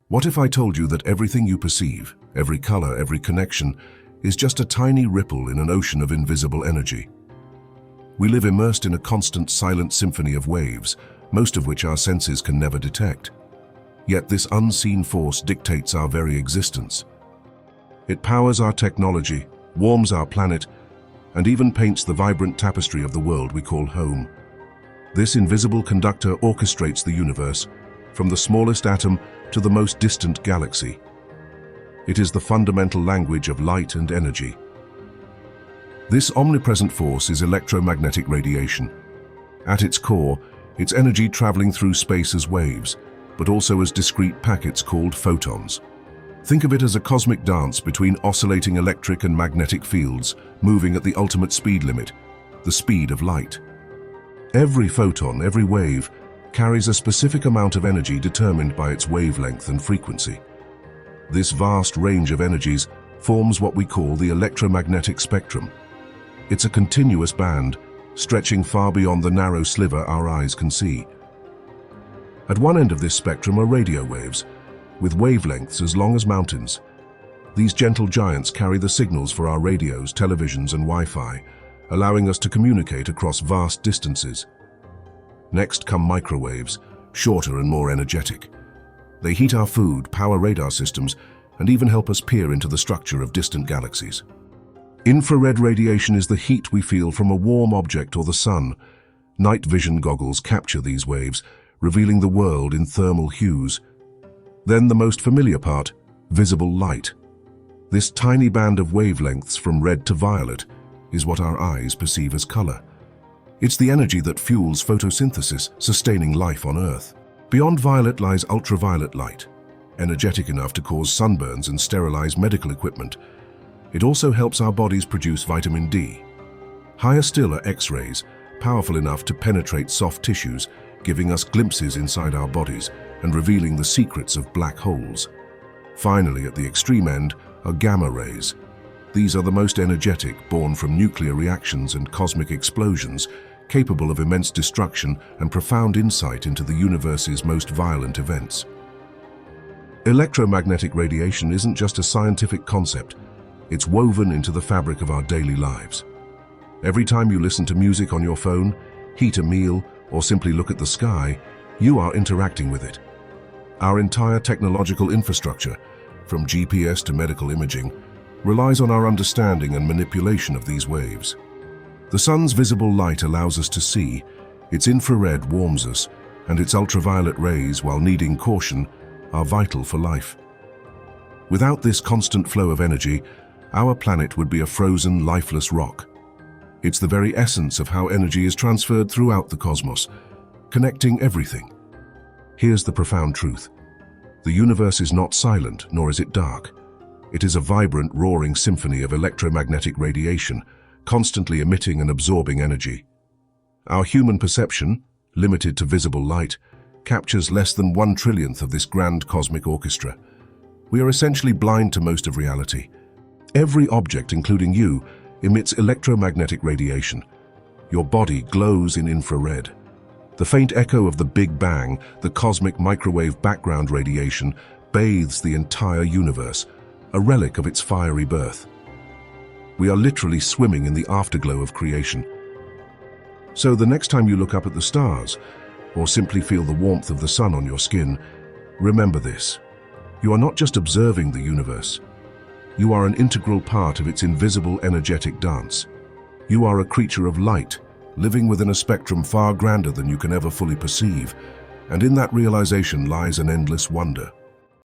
What if I told you that everything you perceive, every color, every connection, is just a tiny ripple in an ocean of invisible energy? We live immersed in a constant silent symphony of waves, most of which our senses can never detect. Yet this unseen force dictates our very existence. It powers our technology, warms our planet, and even paints the vibrant tapestry of the world we call home. This invisible conductor orchestrates the universe, from the smallest atom to the most distant galaxy. It is the fundamental language of light and energy. This omnipresent force is electromagnetic radiation. At its core, it's energy traveling through space as waves, but also as discrete packets called photons. Think of it as a cosmic dance between oscillating electric and magnetic fields, moving at the ultimate speed limit, the speed of light. Every photon, every wave, carries a specific amount of energy determined by its wavelength and frequency. This vast range of energies forms what we call the electromagnetic spectrum. It's a continuous band, stretching far beyond the narrow sliver our eyes can see. At one end of this spectrum are radio waves, with wavelengths as long as mountains. These gentle giants carry the signals for our radios, televisions, and Wi-Fi, allowing us to communicate across vast distances. Next come microwaves, shorter and more energetic. They heat our food, power radar systems, and even help us peer into the structure of distant galaxies. Infrared radiation is the heat we feel from a warm object or the sun. Night vision goggles capture these waves, revealing the world in thermal hues. Then the most familiar part, visible light. This tiny band of wavelengths from red to violet is what our eyes perceive as color. It's the energy that fuels photosynthesis, sustaining life on Earth. Beyond violet lies ultraviolet light, energetic enough to cause sunburns and sterilize medical equipment. It also helps our bodies produce vitamin D. Higher still are X-rays, powerful enough to penetrate soft tissues, giving us glimpses inside our bodies and revealing the secrets of black holes. Finally, at the extreme end, are gamma rays. These are the most energetic, born from nuclear reactions and cosmic explosions, capable of immense destruction and profound insight into the universe's most violent events. Electromagnetic radiation isn't just a scientific concept, it's woven into the fabric of our daily lives. Every time you listen to music on your phone, heat a meal, or simply look at the sky, you are interacting with it. Our entire technological infrastructure, from GPS to medical imaging, relies on our understanding and manipulation of these waves. The sun's visible light allows us to see, its infrared warms us, and its ultraviolet rays, while needing caution, are vital for life. Without this constant flow of energy, our planet would be a frozen, lifeless rock. It's the very essence of how energy is transferred throughout the cosmos, connecting everything. Here's the profound truth. The universe is not silent, nor is it dark. It is a vibrant, roaring symphony of electromagnetic radiation, constantly emitting and absorbing energy. Our human perception, limited to visible light, captures less than 1/1,000,000th of this grand cosmic orchestra. We are essentially blind to most of reality. Every object, including you, emits electromagnetic radiation. Your body glows in infrared. The faint echo of the Big Bang, the cosmic microwave background radiation, bathes the entire universe, a relic of its fiery birth. We are literally swimming in the afterglow of creation. So the next time you look up at the stars, or simply feel the warmth of the sun on your skin, remember this. You are not just observing the universe. You are an integral part of its invisible energetic dance. You are a creature of light, living within a spectrum far grander than you can ever fully perceive, and in that realization lies an endless wonder.